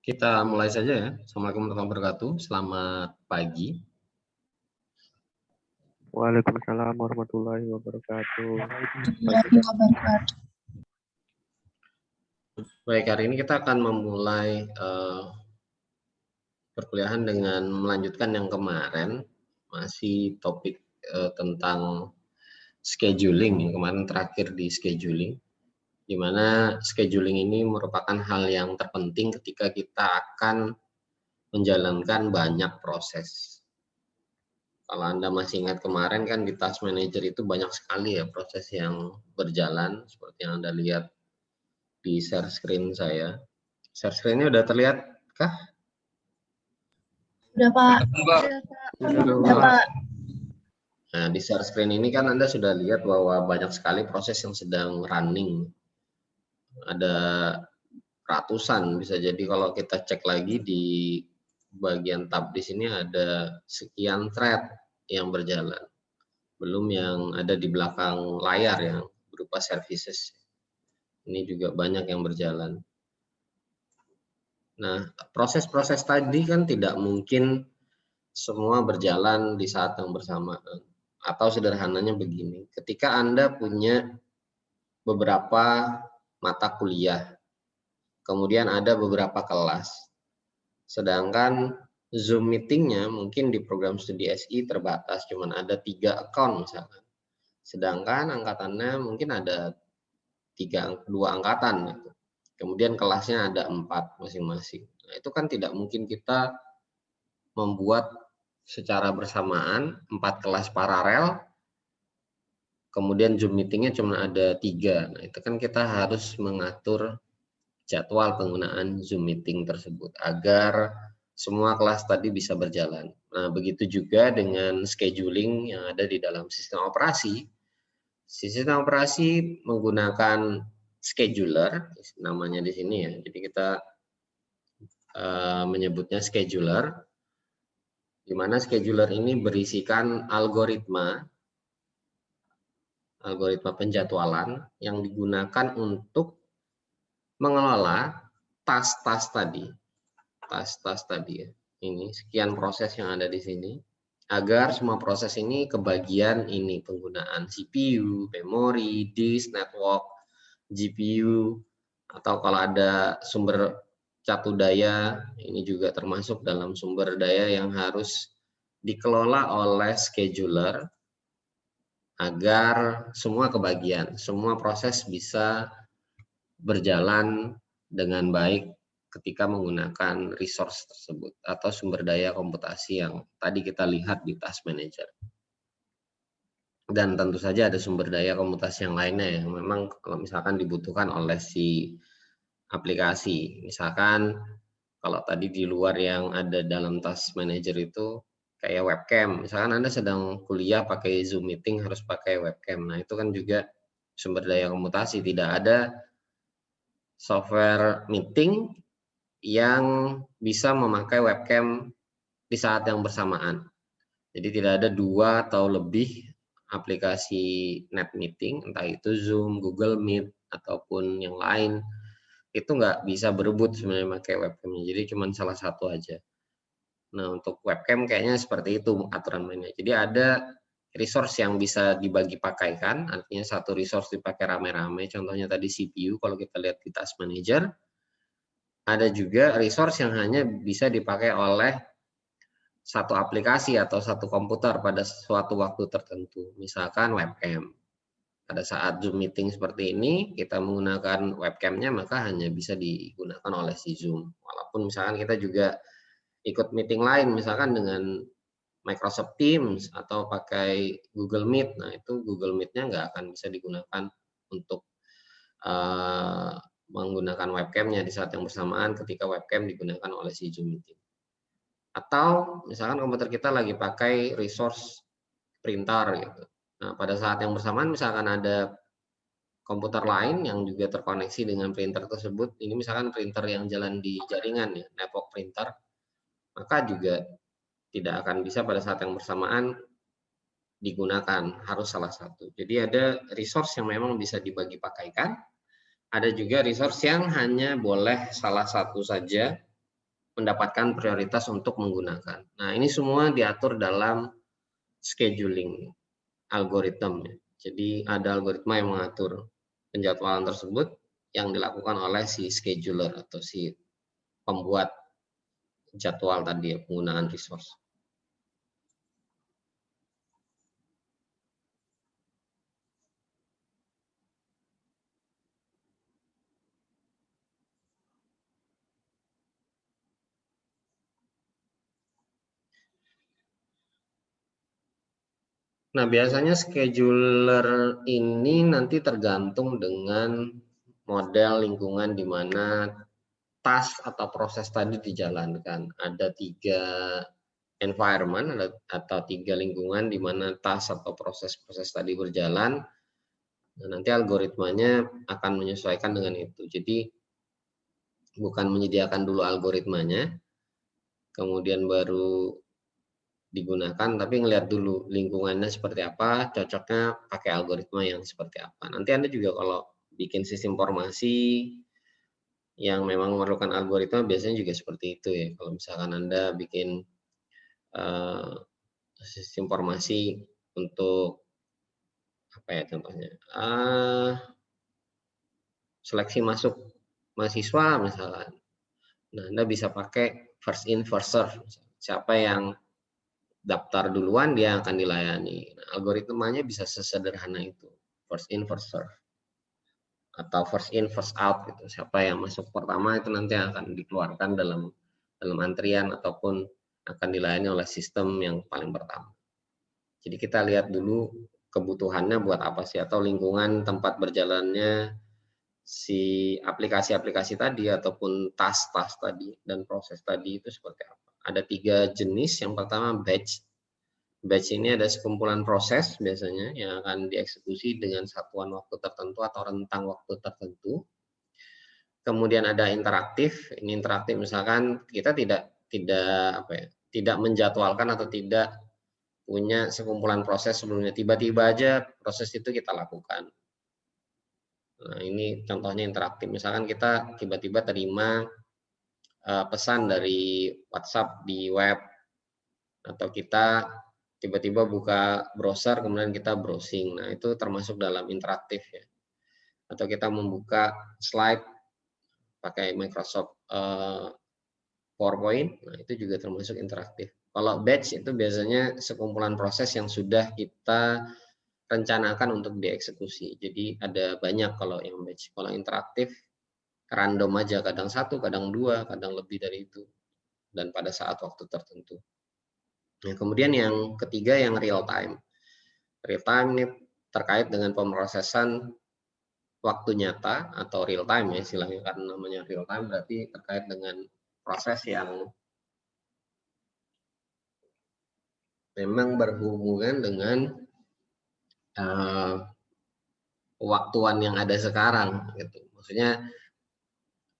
Kita mulai saja ya. Assalamualaikum warahmatullahi wabarakatuh. Selamat pagi. Waalaikumsalam warahmatullahi wabarakatuh. Baik, hari ini kita akan memulai perkuliahan dengan melanjutkan yang kemarin. Masih topik tentang scheduling, yang kemarin terakhir di scheduling. Di mana scheduling ini merupakan hal yang terpenting ketika kita akan menjalankan banyak proses. Kalau Anda masih ingat kemarin kan di Task Manager itu banyak sekali ya proses yang berjalan seperti yang Anda lihat di share screen saya. Share screen-nya udah terlihat kah? Udah, Pak. Udah, Pak. Nah, di share screen ini kan Anda sudah lihat bahwa banyak sekali proses yang sedang running. Ada ratusan, bisa jadi kalau kita cek lagi di bagian tab di sini ada sekian thread yang berjalan. Belum yang ada di belakang layar yang berupa services. Ini juga banyak yang berjalan. Nah, proses-proses tadi kan tidak mungkin semua berjalan di saat yang bersamaan. Atau sederhananya begini, ketika Anda punya beberapa mata kuliah, kemudian ada beberapa kelas, sedangkan Zoom meetingnya mungkin di program studi SI terbatas, cuman ada 3 account misalkan. Sedangkan angkatannya mungkin ada 2 angkatan. Gitu. Kemudian kelasnya ada 4 masing-masing. Nah, itu kan tidak mungkin kita membuat secara bersamaan 4 kelas paralel, kemudian Zoom meetingnya cuma ada 3. Nah, itu kan kita harus mengatur jadwal penggunaan Zoom meeting tersebut agar semua kelas tadi bisa berjalan. Nah, begitu juga dengan scheduling yang ada di dalam sistem operasi. Sistem operasi menggunakan scheduler, namanya di sini ya. Jadi kita menyebutnya scheduler, di mana scheduler ini berisikan algoritma penjadwalan yang digunakan untuk mengelola tas-tas tadi ya. Ini sekian proses yang ada di sini agar semua proses ini kebagian ini penggunaan CPU, memori, disk, network, GPU, atau kalau ada sumber catu daya, ini juga termasuk dalam sumber daya yang harus dikelola oleh scheduler agar semua kebagian, semua proses bisa berjalan dengan baik ketika menggunakan resource tersebut atau sumber daya komputasi yang tadi kita lihat di Task Manager. Dan tentu saja ada sumber daya komputasi yang lainnya yang memang kalau misalkan dibutuhkan oleh si aplikasi. Misalkan kalau tadi di luar yang ada dalam Task Manager itu kayak webcam. Misalkan Anda sedang kuliah pakai Zoom meeting harus pakai webcam. Nah, itu kan juga sumber daya komputasi. Tidak ada software meeting yang bisa memakai webcam di saat yang bersamaan. Jadi tidak ada 2 atau lebih aplikasi net meeting, entah itu Zoom, Google Meet, ataupun yang lain, itu nggak bisa berebut sebenarnya pakai webcamnya. Jadi cuma salah satu aja. Nah, untuk webcam kayaknya seperti itu aturan mainnya. Jadi ada resource yang bisa dibagi pakaikan, artinya satu resource dipakai rame-rame, contohnya tadi CPU kalau kita lihat di Task Manager. Ada juga resource yang hanya bisa dipakai oleh satu aplikasi atau satu komputer pada suatu waktu tertentu, misalkan webcam. Pada saat Zoom meeting seperti ini, kita menggunakan webcamnya, maka hanya bisa digunakan oleh si Zoom. Walaupun misalkan kita juga ikut meeting lain, misalkan dengan Microsoft Teams atau pakai Google Meet, nah itu Google Meet-nya nggak akan bisa digunakan untuk menggunakan webcamnya di saat yang bersamaan ketika webcam digunakan oleh si Zoom meeting. Atau misalkan komputer kita lagi pakai resource printer gitu. Nah, pada saat yang bersamaan misalkan ada komputer lain yang juga terkoneksi dengan printer tersebut, ini misalkan printer yang jalan di jaringan ya, network printer, maka juga tidak akan bisa pada saat yang bersamaan digunakan, harus salah satu. Jadi ada resource yang memang bisa dibagi pakaikan, ada juga resource yang hanya boleh salah satu saja mendapatkan prioritas untuk menggunakan. Nah, ini semua diatur dalam scheduling algoritma. Jadi ada algoritma yang mengatur penjadwalan tersebut yang dilakukan oleh si scheduler atau si pembuat jadwal tadi, penggunaan resource. Nah, biasanya scheduler ini nanti tergantung dengan model lingkungan di mana task atau proses tadi dijalankan. Ada 3 environment atau 3 lingkungan di mana task atau proses-proses tadi berjalan. Nah, nanti algoritmanya akan menyesuaikan dengan itu. Jadi bukan menyediakan dulu algoritmanya, kemudian baru digunakan, tapi ngelihat dulu lingkungannya seperti apa, cocoknya pakai algoritma yang seperti apa. Nanti Anda juga kalau bikin sistem informasi yang memang memerlukan algoritma biasanya juga seperti itu ya. Kalau misalkan Anda bikin sistem informasi untuk apa ya contohnya, seleksi masuk mahasiswa misalkan. Nah, Anda bisa pakai first in first serve. Siapa yang daftar duluan dia akan dilayani. Nah, algoritmanya bisa sesederhana itu, first in first serve atau first in first out gitu. Siapa yang masuk pertama itu nanti akan dikeluarkan dalam antrian ataupun akan dilayani oleh sistem yang paling pertama. Jadi kita lihat dulu kebutuhannya buat apa sih, atau lingkungan tempat berjalannya si aplikasi-aplikasi tadi ataupun task-task tadi dan proses tadi itu seperti apa. Ada 3 jenis. Yang pertama batch. Batch ini ada sekumpulan proses biasanya yang akan dieksekusi dengan satuan waktu tertentu atau rentang waktu tertentu. Kemudian ada interaktif. Ini interaktif misalkan kita tidak menjadwalkan atau tidak punya sekumpulan proses sebelumnya. Tiba-tiba aja proses itu kita lakukan. Nah, ini contohnya interaktif. Misalkan kita tiba-tiba terima pesan dari WhatsApp di web, atau kita tiba-tiba buka browser kemudian kita browsing. Nah, itu termasuk dalam interaktif ya. Atau kita membuka slide pakai Microsoft PowerPoint, nah itu juga termasuk interaktif. Kalau batch itu biasanya sekumpulan proses yang sudah kita rencanakan untuk dieksekusi. Jadi ada banyak kalau yang batch. Kalau interaktif random aja, kadang 1, kadang 2, kadang lebih dari itu. Dan pada saat waktu tertentu. Nah, kemudian yang ketiga yang real time. Real time ini terkait dengan pemrosesan waktu nyata atau real time ya istilahnya, karena namanya real time berarti terkait dengan proses yang memang berhubungan dengan waktuan yang ada sekarang gitu. Maksudnya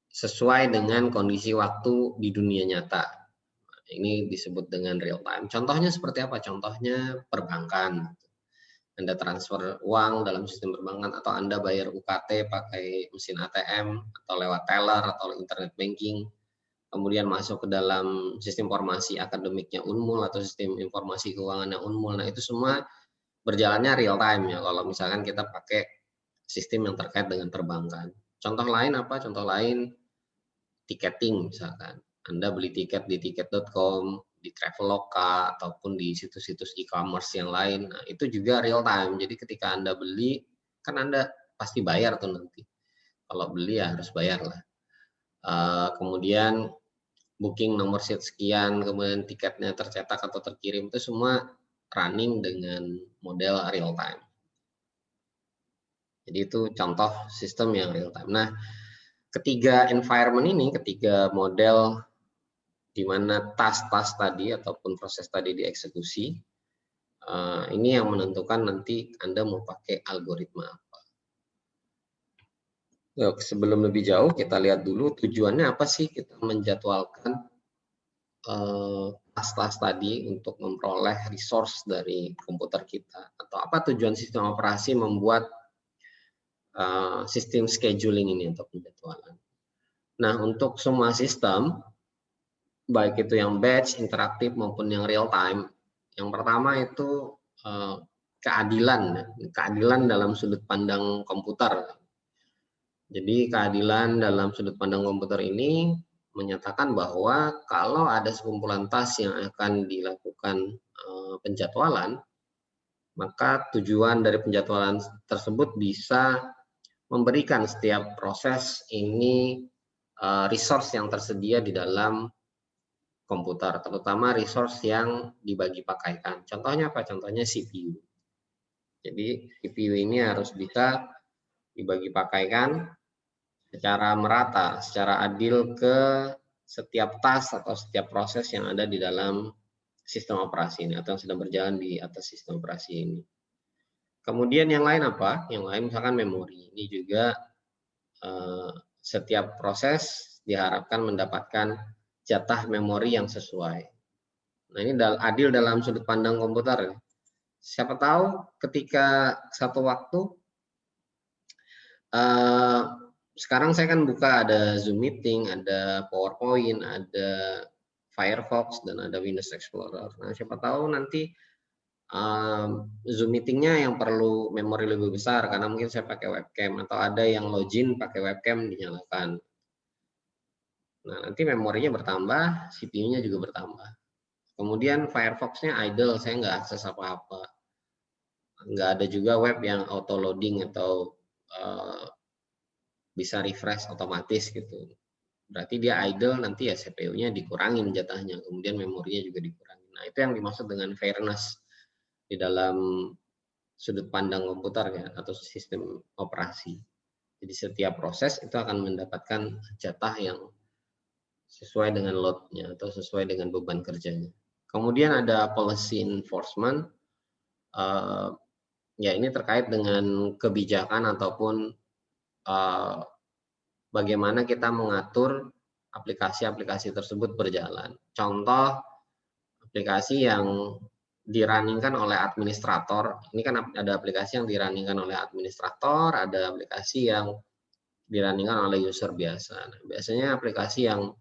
sesuai dengan kondisi waktu di dunia nyata. Ini disebut dengan real time. Contohnya seperti apa? Contohnya perbankan. Anda transfer uang dalam sistem perbankan, atau Anda bayar UKT pakai mesin ATM atau lewat teller atau internet banking, kemudian masuk ke dalam sistem informasi akademiknya Unmul atau sistem informasi keuangannya Unmul. Nah, itu semua berjalannya real time ya kalau misalkan kita pakai sistem yang terkait dengan perbankan. Contoh lain apa? Contoh lain tiketing misalkan. Anda beli tiket di tiket.com, di Traveloka, ataupun di situs-situs e-commerce yang lain. Nah, itu juga real time. Jadi ketika Anda beli, kan Anda pasti bayar tuh nanti. Kalau beli ya harus bayar lah. Kemudian booking nomor seat sekian, kemudian tiketnya tercetak atau terkirim, itu semua running dengan model real time. Jadi itu contoh sistem yang real time. Nah, ketiga environment ini, ketiga model di mana task-task tadi ataupun proses tadi dieksekusi, ini yang menentukan nanti Anda mau pakai algoritma apa. Sebelum lebih jauh, kita lihat dulu tujuannya apa sih kita menjadwalkan task-task tadi untuk memperoleh resource dari komputer kita. Atau apa tujuan sistem operasi membuat sistem scheduling ini untuk penjadwalan. Nah, untuk semua sistem, baik itu yang batch, interaktif maupun yang real time. Yang pertama itu keadilan dalam sudut pandang komputer. Jadi keadilan dalam sudut pandang komputer ini menyatakan bahwa kalau ada sekumpulan task yang akan dilakukan penjadwalan, maka tujuan dari penjadwalan tersebut bisa memberikan setiap proses ini resource yang tersedia di dalam komputer, terutama resource yang dibagi pakaikan. Contohnya apa? Contohnya CPU. Jadi CPU ini harus bisa dibagi pakaikan secara merata, secara adil ke setiap task atau setiap proses yang ada di dalam sistem operasi ini atau yang sedang berjalan di atas sistem operasi ini. Kemudian yang lain apa? Yang lain misalkan memori. Ini juga setiap proses diharapkan mendapatkan jatah memori yang sesuai. Nah, ini adil dalam sudut pandang komputer. Siapa tahu ketika satu waktu sekarang saya kan buka ada Zoom Meeting, ada PowerPoint, ada Firefox, dan ada Windows Explorer. Nah, siapa tahu nanti Zoom Meetingnya yang perlu memori lebih besar karena mungkin saya pakai webcam, atau ada yang login pakai webcam dinyalakan. Nah, nanti memorinya bertambah, CPU-nya juga bertambah. Kemudian Firefox-nya idle, saya nggak akses apa-apa. Nggak ada juga web yang auto loading atau bisa refresh otomatis gitu. Berarti dia idle, nanti ya CPU-nya dikurangin jatahnya, kemudian memorinya juga dikurangin. Nah, itu yang dimaksud dengan fairness di dalam sudut pandang komputer ya, atau sistem operasi. Jadi setiap proses itu akan mendapatkan jatah yang sesuai dengan load-nya atau sesuai dengan beban kerjanya. Kemudian ada policy enforcement. Ya, ini terkait dengan kebijakan ataupun bagaimana kita mengatur aplikasi-aplikasi tersebut berjalan. Contoh aplikasi yang dirunningkan oleh administrator. Ini kan ada aplikasi yang dirunningkan oleh administrator, ada aplikasi yang dirunningkan oleh user biasa. Nah, biasanya aplikasi yang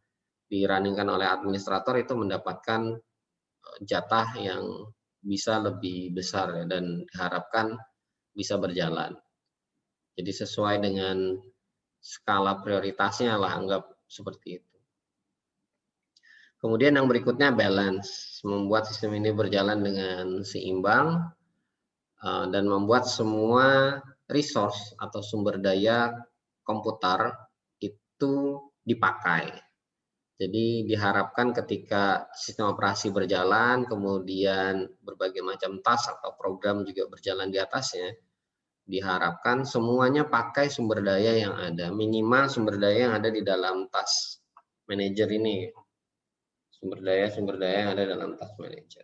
dirunningkan oleh administrator itu mendapatkan jatah yang bisa lebih besar ya, dan diharapkan bisa berjalan. Jadi sesuai dengan skala prioritasnya lah, anggap seperti itu. Kemudian yang berikutnya balance, membuat sistem ini berjalan dengan seimbang dan membuat semua resource atau sumber daya komputer itu dipakai. Jadi diharapkan ketika sistem operasi berjalan, kemudian berbagai macam task atau program juga berjalan di atasnya, diharapkan semuanya pakai sumber daya yang ada, minimal sumber daya yang ada di dalam task manager ini. Sumber daya yang ada dalam task manager.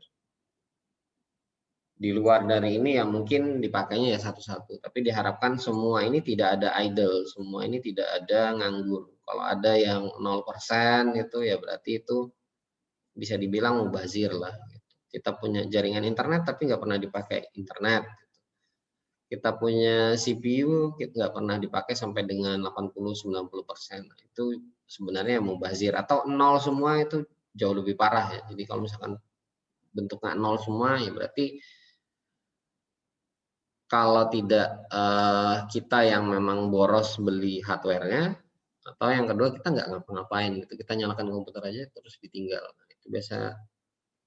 Di luar dari ini ya mungkin dipakainya ya satu-satu, tapi diharapkan semua ini tidak ada idle, semua ini tidak ada nganggur. Kalau ada yang 0% itu ya berarti itu bisa dibilang mubazir lah. Kita punya jaringan internet tapi nggak pernah dipakai internet. Kita punya CPU kita nggak pernah dipakai sampai dengan 80-90%. Itu sebenarnya mubazir, atau nol semua itu jauh lebih parah ya. Jadi kalau misalkan bentuknya nol semua ya berarti kalau tidak kita yang memang boros beli hardware-nya, atau yang kedua kita nggak ngapa-ngapain gitu, kita nyalakan komputer aja terus ditinggal. Nah, itu biasa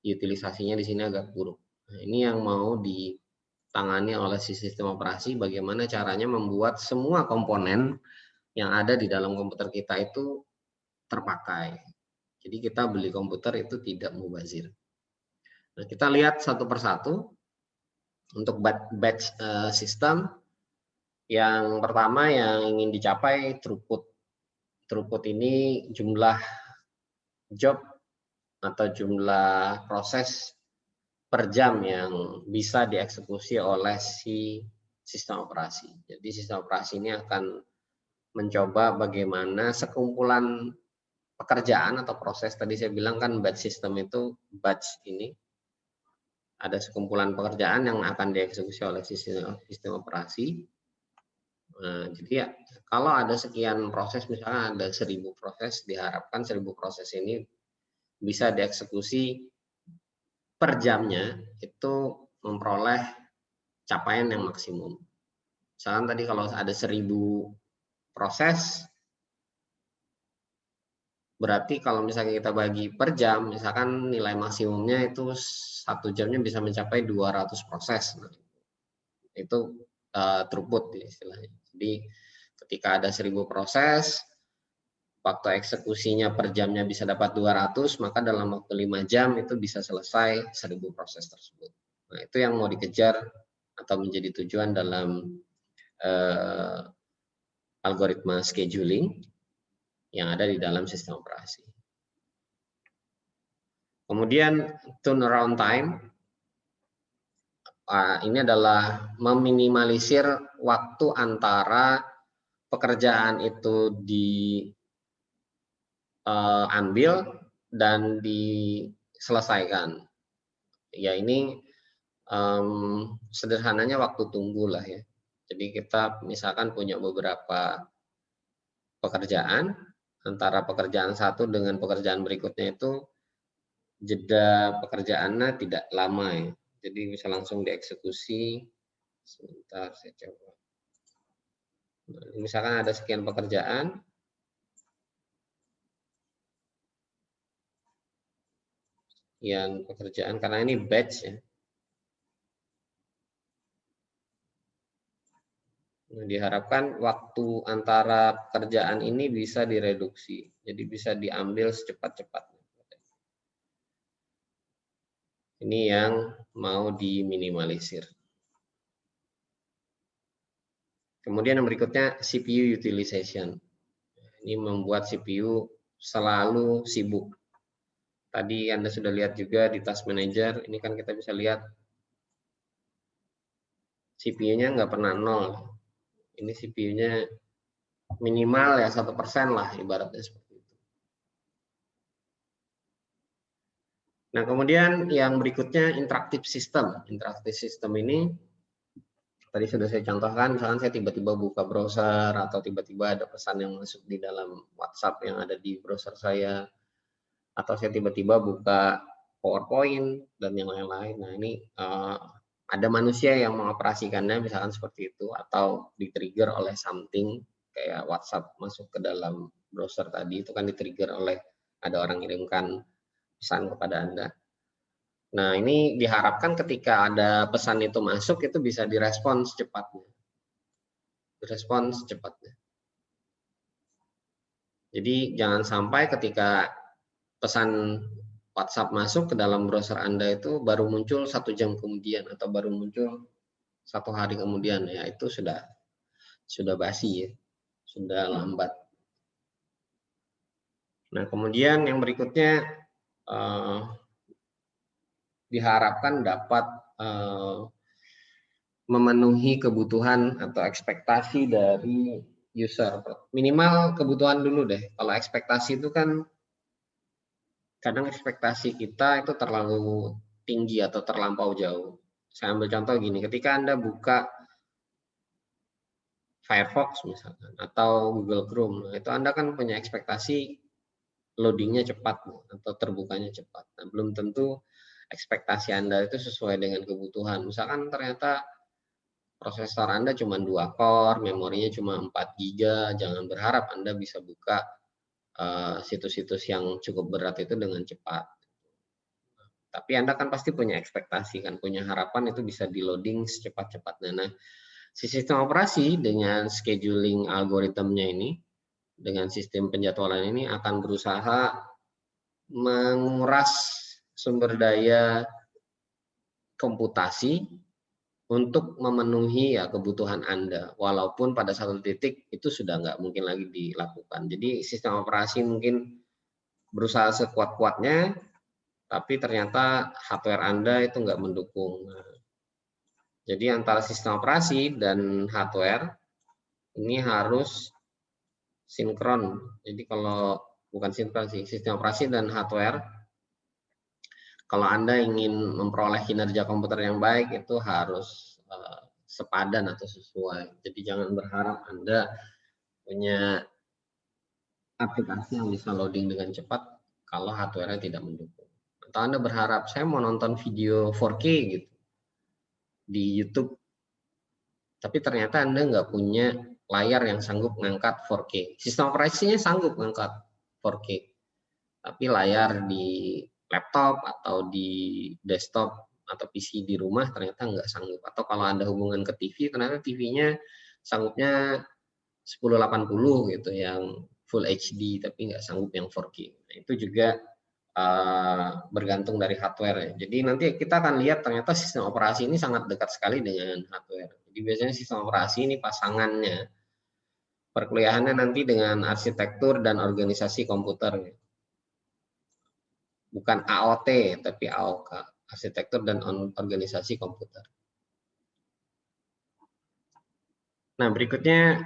utilisasinya di sini agak buruk. Nah, ini yang mau ditangani oleh si sistem operasi, bagaimana caranya membuat semua komponen yang ada di dalam komputer kita itu terpakai. Jadi kita beli komputer itu tidak mubazir. Nah, kita lihat satu persatu. Untuk batch system, yang pertama yang ingin dicapai throughput. Throughput ini jumlah job atau jumlah proses per jam yang bisa dieksekusi oleh si sistem operasi. Jadi sistem operasi ini akan mencoba bagaimana sekumpulan pekerjaan atau proses, tadi saya bilang kan batch system itu, batch ini ada sekumpulan pekerjaan yang akan dieksekusi oleh sistem operasi. Nah, jadi ya kalau ada sekian proses, misalnya ada 1000 proses, diharapkan 1000 proses ini bisa dieksekusi per jamnya itu memperoleh capaian yang maksimum. Misalkan tadi kalau ada 1000 proses, berarti kalau misalnya kita bagi per jam, misalkan nilai maksimumnya itu 1 jamnya bisa mencapai 200 proses. Nah, itu throughput istilahnya. Jadi ketika ada 1000 proses, waktu eksekusinya per jamnya bisa dapat 200, maka dalam waktu 5 jam itu bisa selesai 1000 proses tersebut. Nah, itu yang mau dikejar atau menjadi tujuan dalam algoritma scheduling yang ada di dalam sistem operasi. Kemudian turnaround time, ini adalah meminimalisir waktu antara pekerjaan itu diambil dan diselesaikan. Ya ini sederhananya waktu tunggu lah ya. Jadi kita misalkan punya beberapa pekerjaan, antara pekerjaan satu dengan pekerjaan berikutnya itu jeda pekerjaannya tidak lama ya. Jadi bisa langsung dieksekusi. Sebentar saya coba. Misalkan ada sekian pekerjaan. Yang pekerjaan karena ini batch ya. Nah, diharapkan waktu antara pekerjaan ini bisa direduksi. Jadi bisa diambil secepat-cepatnya. Ini yang mau diminimalisir. Kemudian yang berikutnya CPU utilization. Ini membuat CPU selalu sibuk. Tadi Anda sudah lihat juga di task manager, ini kan kita bisa lihat CPU-nya nggak pernah nol. Ini CPU-nya minimal ya 1% lah ibaratnya seperti itu. Nah, kemudian yang berikutnya interaktif system. Interaktif system ini tadi sudah saya contohkan, misalkan saya tiba-tiba buka browser atau tiba-tiba ada pesan yang masuk di dalam WhatsApp yang ada di browser saya, atau saya tiba-tiba buka PowerPoint dan yang lain-lain. Nah, ini ada manusia yang mengoperasikannya, misalkan seperti itu, atau di-trigger oleh something kayak WhatsApp masuk ke dalam browser tadi, itu kan di-trigger oleh ada orang kirimkan pesan kepada Anda. Nah, ini diharapkan ketika ada pesan itu masuk, itu bisa direspon secepatnya. Direspon secepatnya. Jadi, jangan sampai ketika pesan WhatsApp masuk ke dalam browser Anda itu baru muncul 1 jam kemudian, atau baru muncul 1 hari kemudian, ya itu sudah basi ya, sudah lambat. Nah, kemudian yang berikutnya diharapkan dapat memenuhi kebutuhan atau ekspektasi dari user. Minimal kebutuhan dulu deh. Kalau ekspektasi itu kan kadang ekspektasi kita itu terlalu tinggi atau terlampau jauh. Saya ambil contoh gini, ketika Anda buka Firefox misalkan atau Google Chrome, itu Anda kan punya ekspektasi loadingnya cepat atau terbukanya cepat. Nah, belum tentu ekspektasi Anda itu sesuai dengan kebutuhan. Misalkan ternyata prosesor Anda cuma 2 core, memorinya cuma 4 GB, jangan berharap Anda bisa buka situs-situs yang cukup berat itu dengan cepat. Tapi Anda kan pasti punya ekspektasi kan, punya harapan itu bisa di loading secepat-cepatnya. Nah, si sistem operasi dengan scheduling algoritmnya ini, dengan sistem penjadwalan ini akan berusaha menguras sumber daya komputasi untuk memenuhi ya kebutuhan Anda, walaupun pada satu titik itu sudah nggak mungkin lagi dilakukan. Jadi sistem operasi mungkin berusaha sekuat-kuatnya, tapi ternyata hardware Anda itu nggak mendukung. Jadi antara sistem operasi dan hardware ini harus sinkron. Jadi kalau bukan sinkron sih, sistem operasi dan hardware, kalau Anda ingin memperoleh kinerja komputer yang baik itu harus sepadan atau sesuai. Jadi jangan berharap Anda punya aplikasi yang bisa loading dengan cepat, kalau hardware-nya tidak mendukung. Atau Anda berharap saya mau nonton video 4K gitu di YouTube, tapi ternyata Anda nggak punya layar yang sanggup mengangkat 4K. Sistem operasinya sanggup mengangkat 4K, tapi layar di laptop atau di desktop atau PC di rumah ternyata nggak sanggup. Atau kalau Anda hubungan ke TV, ternyata TV-nya sanggupnya 1080 gitu, yang Full HD, tapi nggak sanggup yang 4K. Nah, itu juga bergantung dari hardware ya. Jadi nanti kita akan lihat ternyata sistem operasi ini sangat dekat sekali dengan hardware. Jadi biasanya sistem operasi ini pasangannya. Perkuliahannya nanti dengan arsitektur dan organisasi komputer. Bukan AOT, tapi AOK, arsitektur dan organisasi komputer. Nah, berikutnya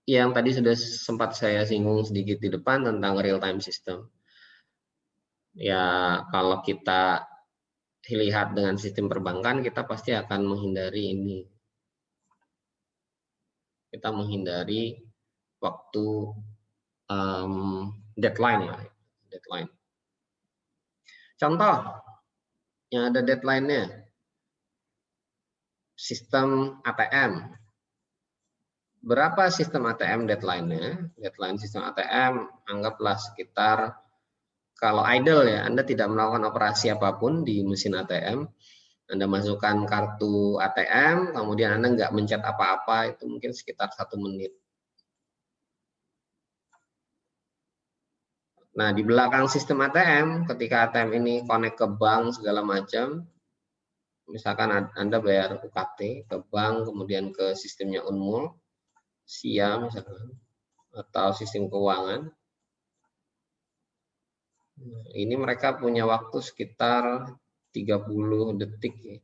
yang tadi sudah sempat saya singgung sedikit di depan tentang real time system. Ya, kalau kita lihat dengan sistem perbankan, kita pasti akan menghindari ini. Kita menghindari waktu deadline lah, deadline. Contoh yang ada deadline-nya, sistem ATM. Berapa sistem ATM deadline-nya? Deadline sistem ATM anggaplah sekitar, kalau idle ya, Anda tidak melakukan operasi apapun di mesin ATM, Anda masukkan kartu ATM, kemudian Anda nggak mencet apa-apa, itu mungkin sekitar 1 menit. Nah, di belakang sistem ATM, ketika ATM ini connect ke bank segala macam, misalkan Anda bayar UKT ke bank, kemudian ke sistemnya Unmul, SIA misalkan, atau sistem keuangan, ini mereka punya waktu sekitar 30 detik ya.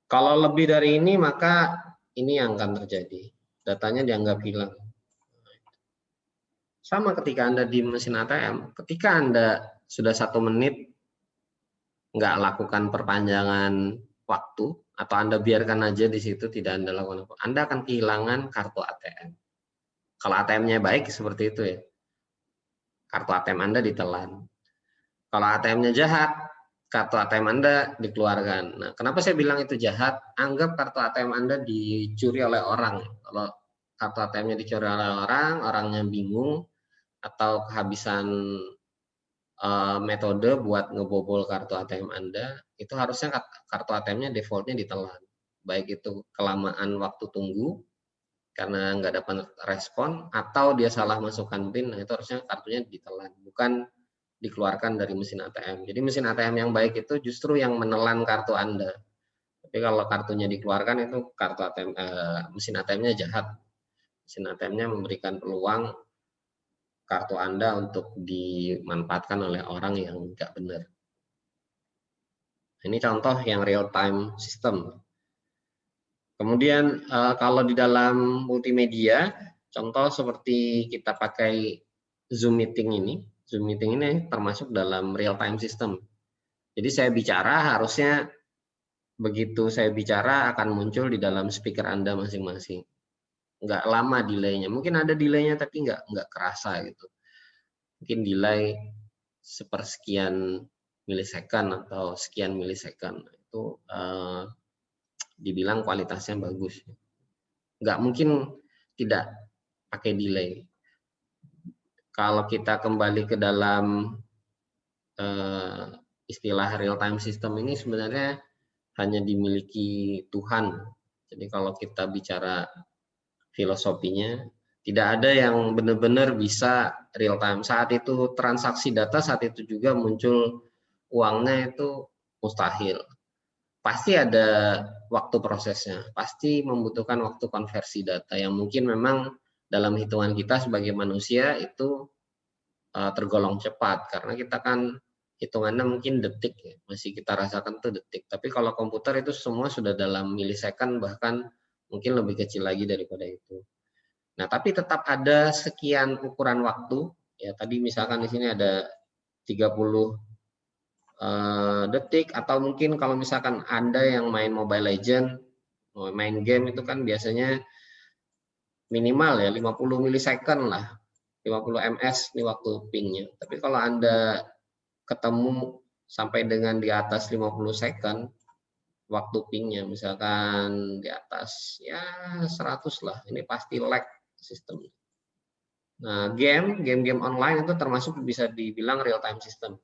Kalau lebih dari ini, maka ini yang akan terjadi. Datanya dianggap hilang. Sama ketika Anda di mesin ATM, ketika Anda sudah 1 menit nggak lakukan perpanjangan waktu, atau Anda biarkan aja di situ tidak Anda lakukan apa, Anda akan kehilangan kartu ATM. Kalau ATM-nya baik seperti itu ya, kartu ATM Anda ditelan. Kalau ATM-nya jahat, kartu ATM Anda dikeluarkan. Nah, kenapa saya bilang itu jahat? Anggap kartu ATM Anda dicuri oleh orang. Kalau kartu ATM-nya dicuri oleh orang, orangnya bingung atau kehabisan metode buat ngebobol kartu ATM Anda, itu harusnya kartu ATM-nya defaultnya ditelan. Baik itu kelamaan waktu tunggu karena nggak dapat respon, atau dia salah masukkan PIN, nah itu harusnya kartunya ditelan, bukan dikeluarkan dari mesin ATM. Jadi mesin ATM yang baik itu justru yang menelan kartu Anda. Tapi kalau kartunya dikeluarkan itu kartu ATM, mesin ATM-nya jahat. Mesin ATM-nya memberikan peluang kartu Anda untuk dimanfaatkan oleh orang yang nggak benar. Ini contoh yang real time system. Kemudian kalau di dalam multimedia, contoh seperti kita pakai Zoom meeting ini. Zoom meeting ini termasuk dalam real time system. Jadi saya bicara, harusnya begitu saya bicara akan muncul di dalam speaker Anda masing-masing. Nggak lama delay-nya. Mungkin ada delay-nya tapi nggak kerasa gitu. Mungkin delay sepersekian milisecond atau sekian milisecond. Itu dibilang kualitasnya bagus. Nggak mungkin tidak pakai delay. Kalau kita kembali ke dalam istilah real time system ini sebenarnya hanya dimiliki Tuhan. Jadi kalau kita bicara filosofinya, tidak ada yang benar-benar bisa real time. Saat itu transaksi data, saat itu juga muncul uangnya, itu mustahil. Pasti ada waktu prosesnya, pasti membutuhkan waktu konversi data yang mungkin memang dalam hitungan kita sebagai manusia itu tergolong cepat, karena kita kan hitungannya mungkin detik ya, masih kita rasakan tuh detik. Tapi kalau komputer itu semua sudah dalam milisecond, bahkan mungkin lebih kecil lagi daripada itu. Nah, tapi tetap ada sekian ukuran waktu. Ya, tadi misalkan di sini ada 30 detik, atau mungkin kalau misalkan Anda yang main Mobile Legend, main game itu kan biasanya minimal ya 50 milisecond lah, 50 ms ini waktu pingnya. Tapi kalau Anda ketemu sampai dengan di atas 50 second waktu pingnya, misalkan di atas ya 100 lah, ini pasti lag sistem. Nah, game online itu termasuk bisa dibilang real time system.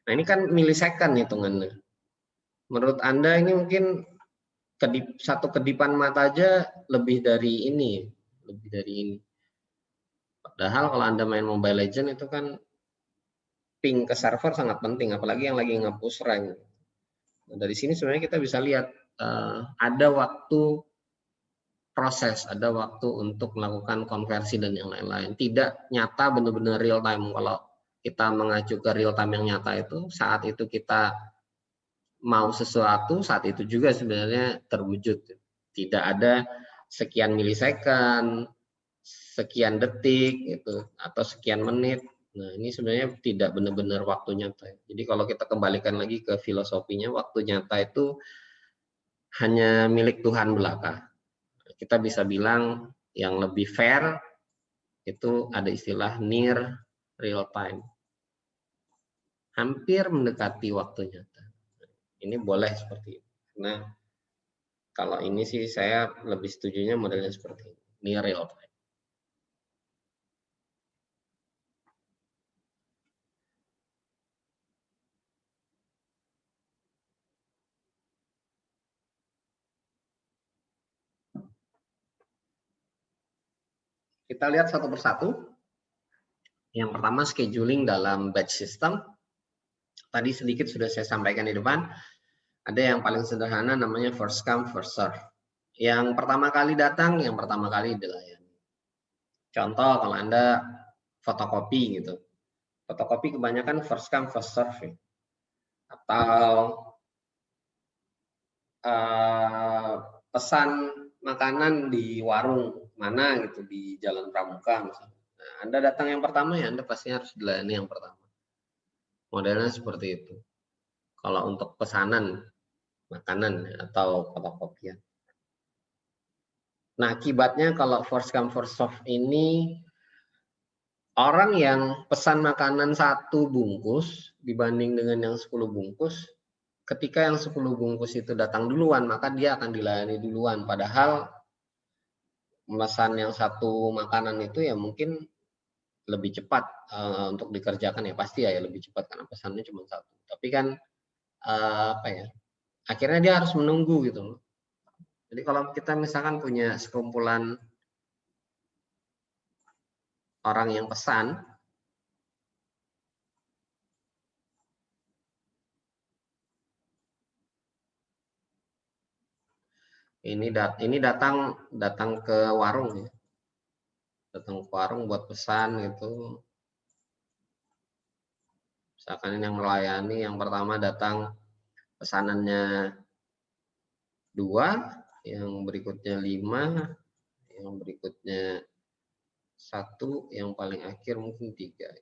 Nah, ini kan milisecond hitungannya. Menurut Anda ini mungkin satu kedipan mata aja lebih dari ini. Padahal kalau Anda main Mobile Legends itu kan ping ke server sangat penting, apalagi yang lagi nge-push rank. Nah, dari sini sebenarnya kita bisa lihat ada waktu proses, ada waktu untuk melakukan konversi dan yang lain-lain. Tidak nyata benar-benar real time. Kalau kita mengacu ke real time yang nyata itu, saat itu kita mau sesuatu, saat itu juga sebenarnya terwujud. Tidak ada sekian milisecond, sekian detik, gitu, atau sekian menit. Nah, ini sebenarnya tidak benar-benar waktu nyata. Jadi kalau kita kembalikan lagi ke filosofinya, waktu nyata itu hanya milik Tuhan belaka. Kita bisa bilang yang lebih fair itu ada istilah near real time. Hampir mendekati waktu nyata. Ini boleh seperti itu. Nah, kalau ini sih saya lebih setujunya modelnya seperti ini, near real time. Kita lihat satu persatu. Yang pertama scheduling dalam batch system. Tadi sedikit sudah saya sampaikan di depan. Ada yang paling sederhana namanya first come first serve. Yang pertama kali datang, yang pertama kali dilayani. Contoh kalau Anda fotokopi gitu. Fotokopi kebanyakan first come first serve. Atau pesan makanan di warung mana gitu di Jalan Pramuka misalnya. Nah, Anda datang yang pertama ya Anda pasti harus dilayani yang pertama. Modelnya seperti itu. Kalau untuk pesanan makanan atau fotokopian. Nah, akibatnya kalau first come first serve ini orang yang pesan makanan 1 bungkus dibanding dengan yang 10 bungkus, ketika yang 10 bungkus itu datang duluan, maka dia akan dilayani duluan. Padahal pemesan yang 1 makanan itu ya mungkin lebih cepat untuk dikerjakan ya pasti ya lebih cepat karena pesannya cuma 1. Tapi kan apa ya? Akhirnya dia harus menunggu gitu loh. Jadi kalau kita misalkan punya sekumpulan orang yang pesan, ini datang ke warung ya. Datang ke warung buat pesan gitu. Misalkan yang melayani yang pertama datang pesanannya 2, yang berikutnya 5, yang berikutnya 1, yang paling akhir mungkin 3.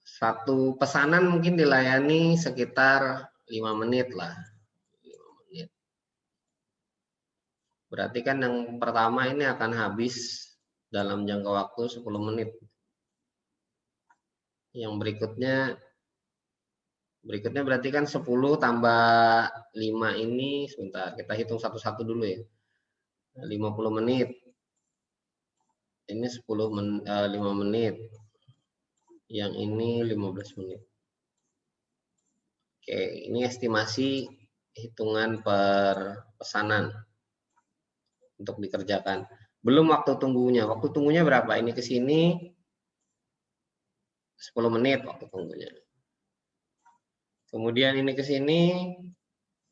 Satu pesanan mungkin dilayani sekitar 5 menit lah. 5 menit. Berarti kan yang pertama ini akan habis dalam jangka waktu 10 menit. Yang berikutnya berarti kan 10 tambah 5 ini, sebentar, kita hitung satu-satu dulu ya. 50 menit. Ini 5 menit. Yang ini 15 menit. Oke, ini estimasi hitungan per pesanan untuk dikerjakan. Belum waktu tunggunya. Waktu tunggunya berapa? Ini ke sini 10 menit waktu tunggunya. Kemudian ini ke sini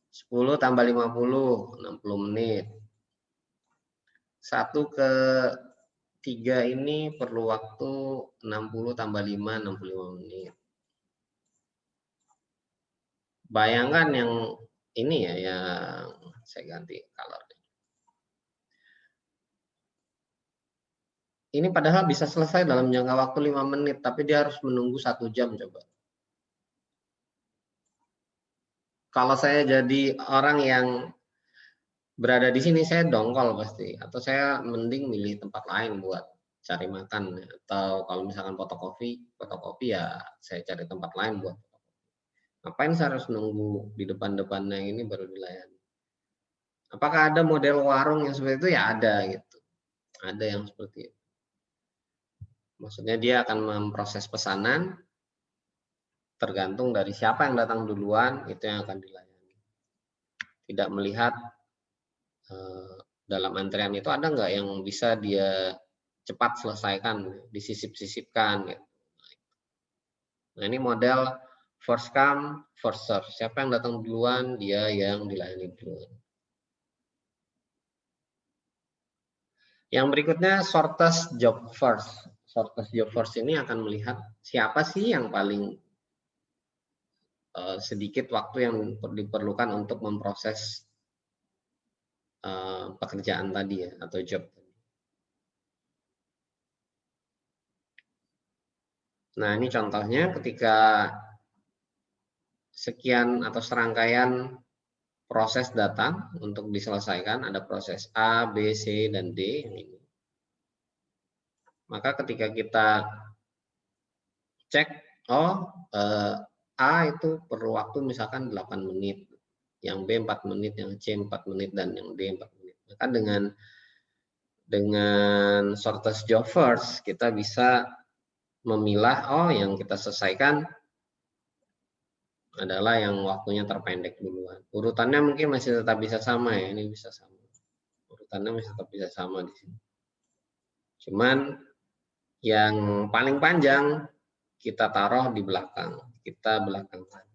10 tambah 50, 60 menit. 1 ke 3 ini perlu waktu 60 tambah 5, 65 menit. Bayangkan yang ini ya, yang saya ganti color. Ini padahal bisa selesai dalam jangka waktu 5 menit, tapi dia harus menunggu 1 jam coba. Kalau saya jadi orang yang berada di sini saya dongkol pasti, atau saya mending milih tempat lain buat cari makan, atau kalau misalkan fotokopi ya saya cari tempat lain buat fotokopi. Ngapain saya harus nunggu di depan-depannya ini baru dilayani? Apakah ada model warung yang seperti itu? Ya ada gitu. Ada yang seperti itu. Maksudnya dia akan memproses pesanan tergantung dari siapa yang datang duluan, itu yang akan dilayani. Tidak melihat dalam antrian itu ada nggak yang bisa dia cepat selesaikan, disisip-sisipkan gitu. Nah, ini model first come, first serve. Siapa yang datang duluan, dia yang dilayani duluan. Yang berikutnya shortest job first. Shortest job first ini akan melihat siapa sih yang paling sedikit waktu yang diperlukan untuk memproses pekerjaan tadi ya, atau job. Nah, ini contohnya ketika sekian atau serangkaian proses data untuk diselesaikan, ada proses A, B, C, dan D. Ini. Maka ketika kita cek, A itu perlu waktu misalkan 8 menit, yang B 4 menit, yang C 4 menit, dan yang D 4 menit. Maka dengan shortest job first, kita bisa memilah, yang kita selesaikan adalah yang waktunya terpendek duluan. Urutannya mungkin masih tetap bisa sama ya, ini bisa sama. Urutannya masih tetap bisa sama di sini. Cuman yang paling panjang kita taruh di belakang, kita belakangkan.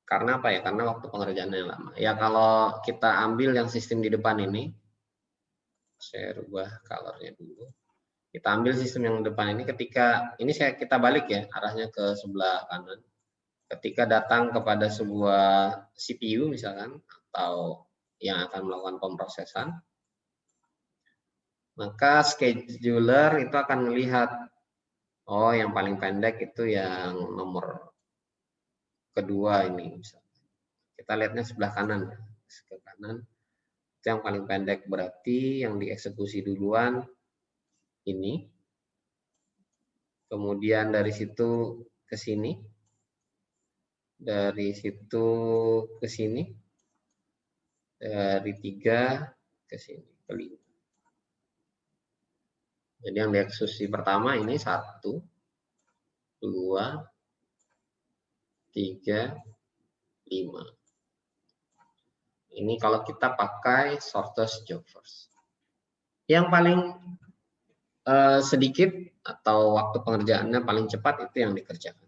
Karena apa ya? Karena waktu pengerjaannya lama. Ya kalau kita ambil yang sistem di depan ini, saya rubah colornya dulu. Kita ambil sistem yang depan ini, ketika ini kita balik ya, arahnya ke sebelah kanan. Ketika datang kepada sebuah CPU misalkan, atau yang akan melakukan pemrosesan, maka scheduler itu akan melihat, yang paling pendek itu yang nomor kedua ini. Misalkan. Kita lihatnya sebelah kanan, ke kanan. Itu yang paling pendek, berarti yang dieksekusi duluan ini. Kemudian dari situ ke sini. Dari situ ke sini. Dari 3 ke sini, ke 5. Jadi yang dieksekusi pertama ini 1, 2, 3, 5. Ini kalau kita pakai shortest job first. Yang paling sedikit atau waktu pengerjaannya paling cepat itu yang dikerjakan.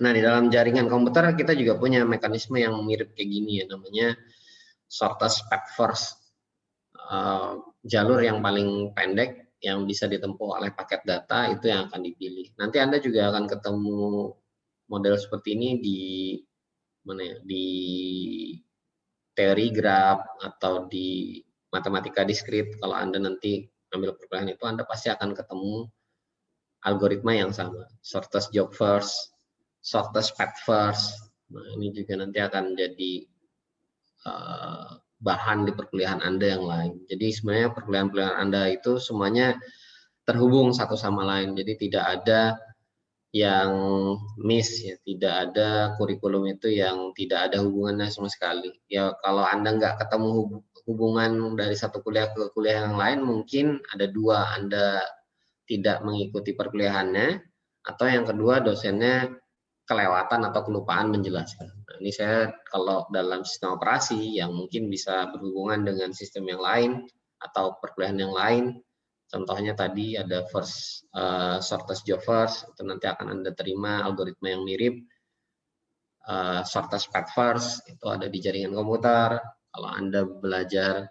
Nah, di dalam jaringan komputer kita juga punya mekanisme yang mirip kayak gini ya, namanya shortest path first. Jalur yang paling pendek yang bisa ditempuh oleh paket data itu yang akan dipilih. Nanti Anda juga akan ketemu model seperti ini di mana ya? Di teori graph atau di matematika diskrit. Kalau Anda nanti ambil perkuliahan itu, Anda pasti akan ketemu algoritma yang sama. Shortest job first, shortest path first. Nah, ini juga nanti akan jadi bahan di perkuliahan Anda yang lain. Jadi sebenarnya perkuliahan Anda itu semuanya terhubung satu sama lain. Jadi tidak ada yang miss ya, tidak ada kurikulum itu yang tidak ada hubungannya sama sekali. Ya kalau Anda nggak ketemu hubungan dari satu kuliah ke kuliah yang lain, mungkin ada 2, Anda tidak mengikuti perkuliahannya, atau yang kedua dosennya kelewatan atau kelupaan menjelaskan. Nah, ini saya kalau dalam sistem operasi yang mungkin bisa berhubungan dengan sistem yang lain atau perkuliahan yang lain, contohnya tadi ada shortest job first, itu nanti akan Anda terima algoritma yang mirip. Shortest path first itu ada di jaringan komputer. Kalau Anda belajar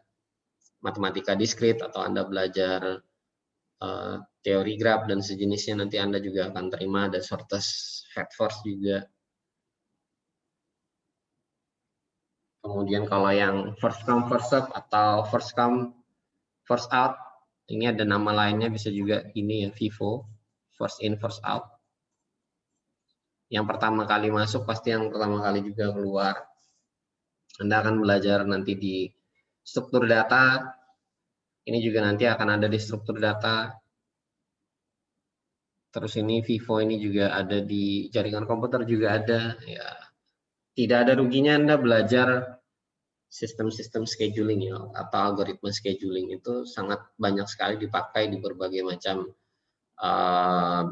matematika diskrit atau Anda belajar teori graph dan sejenisnya, nanti Anda juga akan terima ada shortest path first juga. Kemudian kalau yang first come first serve atau first come first out, ini ada nama lainnya, bisa juga ini ya, FIFO, first in first out. Yang pertama kali masuk pasti yang pertama kali juga keluar. Anda akan belajar nanti di struktur data, ini juga nanti akan ada di struktur data. Terus ini Vivo ini juga ada di jaringan komputer juga ada. Ya, tidak ada ruginya Anda belajar sistem-sistem scheduling ya, atau algoritma scheduling itu sangat banyak sekali dipakai di berbagai macam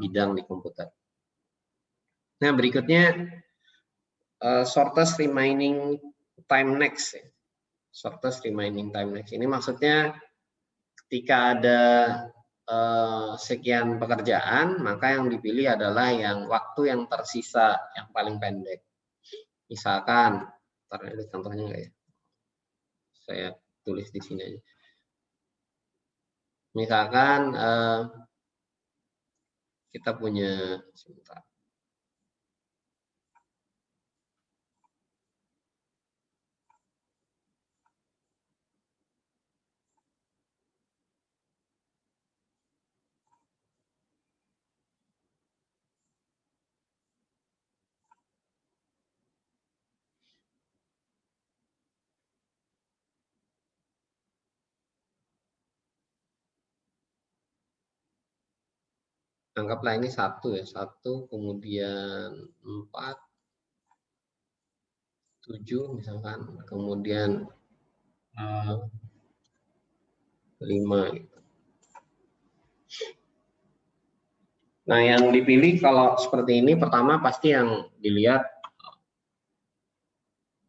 bidang di komputer. Nah, berikutnya shortest remaining time next. Shortest remaining time next. Ini maksudnya ketika ada sekian pekerjaan, maka yang dipilih adalah yang waktu yang tersisa yang paling pendek. Misalkan, ada contohnya nggak ya? Saya tulis di sini aja. Misalkan kita punya, sebentar. Anggaplah ini 1 ya, 1 kemudian 4, 7 misalkan, kemudian 5 gitu. Nah, yang dipilih kalau seperti ini pertama pasti yang dilihat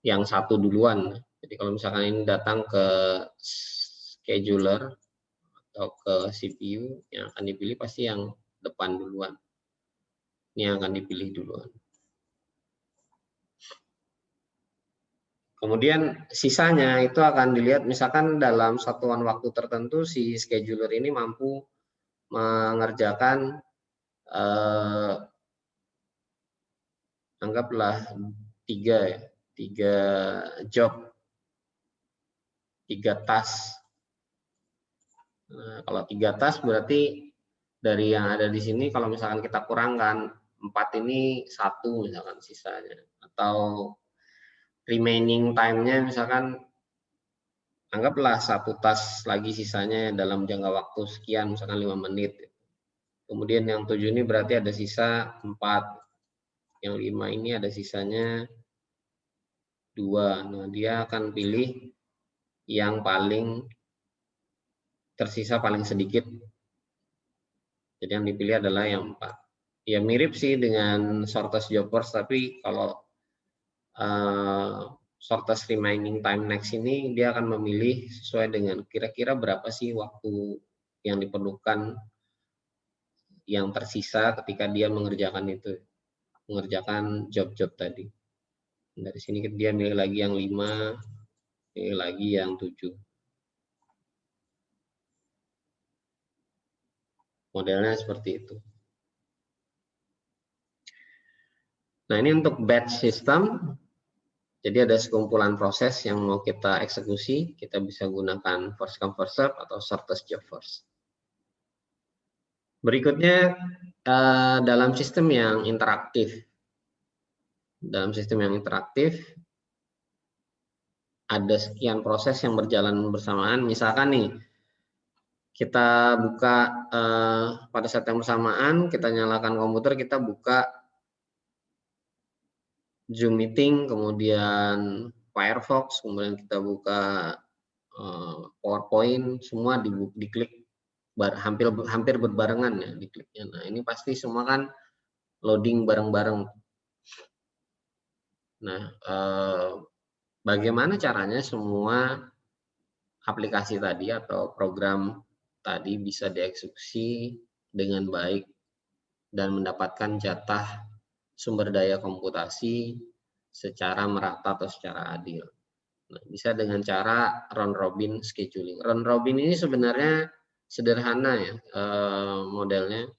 yang 1 duluan. Jadi kalau misalkan ini datang ke scheduler atau ke CPU, yang akan dipilih pasti yang depan duluan. Ini yang akan dipilih duluan. Kemudian sisanya itu akan dilihat misalkan dalam satuan waktu tertentu si scheduler ini mampu mengerjakan anggaplah 3 job, 3 task. Nah, kalau 3 task berarti dari yang ada di sini kalau misalkan kita kurangkan 4 ini 1 misalkan sisanya, atau remaining time-nya misalkan anggaplah 1 task lagi sisanya dalam jangka waktu sekian misalkan 5 menit. Kemudian yang 7 ini berarti ada sisa 4. Yang 5 ini ada sisanya 2. Nah, dia akan pilih yang paling tersisa paling sedikit. Jadi yang dipilih adalah yang 4. Ya mirip sih dengan shortest job first, tapi kalau shortest remaining time next ini dia akan memilih sesuai dengan kira-kira berapa sih waktu yang diperlukan yang tersisa ketika dia mengerjakan itu, mengerjakan job-job tadi. Dari sini dia milih lagi yang 5, milih lagi yang 7. Modelnya seperti itu. Nah, ini untuk batch system. Jadi ada sekumpulan proses yang mau kita eksekusi, kita bisa gunakan first come first serve atau shortest job first. Berikutnya dalam sistem yang interaktif. Dalam sistem yang interaktif ada sekian proses yang berjalan bersamaan. Misalkan nih kita buka pada saat yang bersamaan, kita nyalakan komputer, kita buka Zoom meeting, kemudian Firefox, kemudian kita buka PowerPoint, semua diklik hampir berbarengan ya dikliknya. Nah, ini pasti semua kan loading bareng-bareng. Nah, bagaimana caranya semua aplikasi tadi atau program tadi bisa dieksekusi dengan baik dan mendapatkan jatah sumber daya komputasi secara merata atau secara adil. Nah, bisa dengan cara round robin scheduling. Round robin ini sebenarnya sederhana ya modelnya.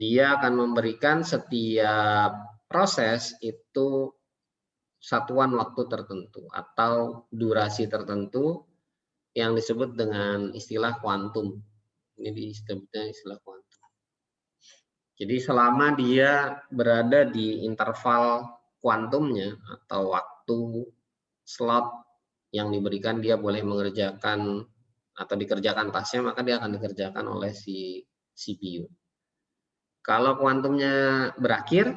Dia akan memberikan setiap proses itu satuan waktu tertentu atau durasi tertentu yang disebut dengan istilah kuantum. Ini disebutnya istilah kuantum. Jadi selama dia berada di interval kuantumnya atau waktu slot yang diberikan dia boleh mengerjakan atau dikerjakan tasnya, maka dia akan dikerjakan oleh si CPU. Kalau kuantumnya berakhir,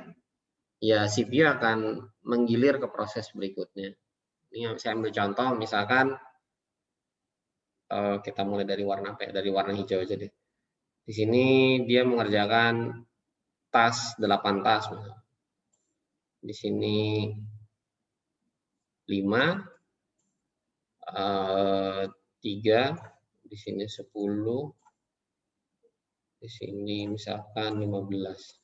ya CPU akan menggilir ke proses berikutnya. Ini saya ambil contoh, misalkan kita mulai dari warna apa ya? Dari warna hijau aja deh. Di sini dia mengerjakan tas 8 tas. Di sini 5, 3, di sini 10, di sini misalkan 15.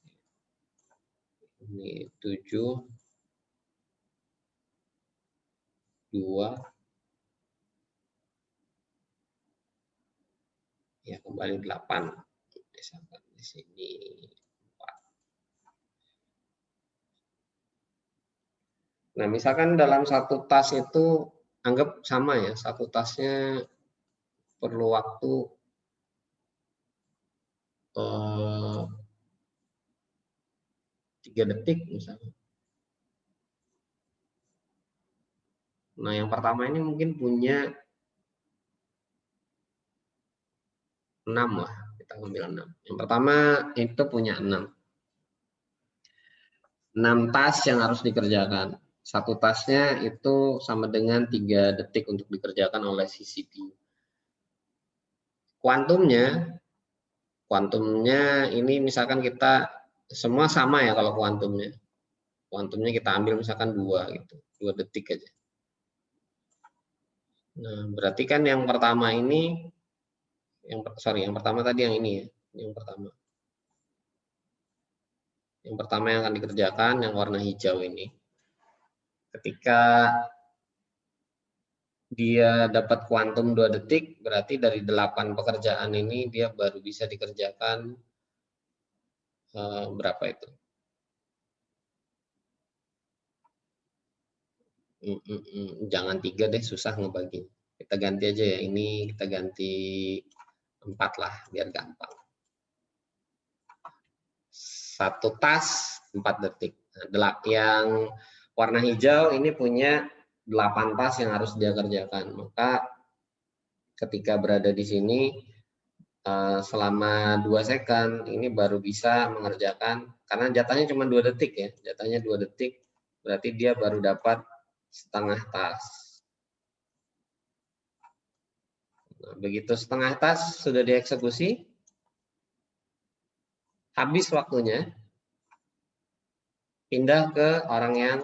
Ini 7, 2, ya kembali 8. Misalkan di sini 4. Nah, misalkan dalam satu tas itu anggap sama ya, satu tasnya perlu waktu 3 detik misalnya. Nah, yang pertama ini mungkin punya 6 lah, kita ambil 6. Yang pertama itu punya 6 tas yang harus dikerjakan. Satu tasnya itu sama dengan 3 detik untuk dikerjakan oleh si CPU. Kuantumnya ini misalkan kita semua sama ya kalau kuantumnya. Kuantumnya kita ambil misalkan 2 gitu, 2 detik aja. Nah, berarti kan yang pertama ini yang pertama tadi yang ini ya, yang pertama. Yang pertama yang akan dikerjakan yang warna hijau ini. Ketika dia dapat kuantum 2 detik, berarti dari 8 pekerjaan ini dia baru bisa dikerjakan berapa itu? Jangan 3 deh, susah ngebagi. Kita ganti aja ya, ini kita ganti 4 lah, biar gampang. 1 tas 4 detik. Nah, yang warna hijau ini punya 8 tas yang harus dia kerjakan. Maka ketika berada di sini selama 2 second ini baru bisa mengerjakan, karena jatahnya cuma 2 detik ya, jatahnya 2 detik, berarti dia baru dapat setengah tas. Nah, begitu setengah tas sudah dieksekusi, habis waktunya, pindah ke orang yang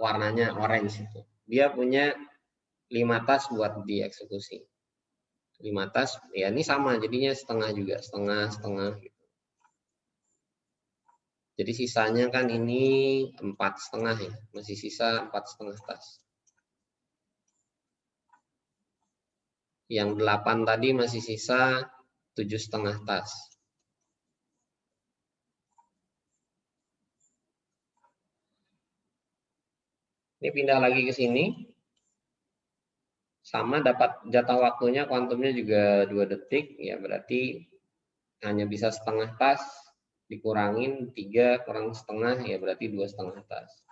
warnanya orange itu. Dia punya 5 tas buat dieksekusi. 5 tas, ya ini sama, jadinya setengah juga, setengah gitu. Jadi sisanya kan ini 4,5 ya, masih sisa 4,5 tas. Yang 8 tadi masih sisa 7,5 tas. Ini pindah lagi ke sini. Sama dapat jatah waktunya, kuantumnya juga 2 detik, ya berarti hanya bisa setengah tas, dikurangin 3 kurang setengah, ya berarti 2,5 tas.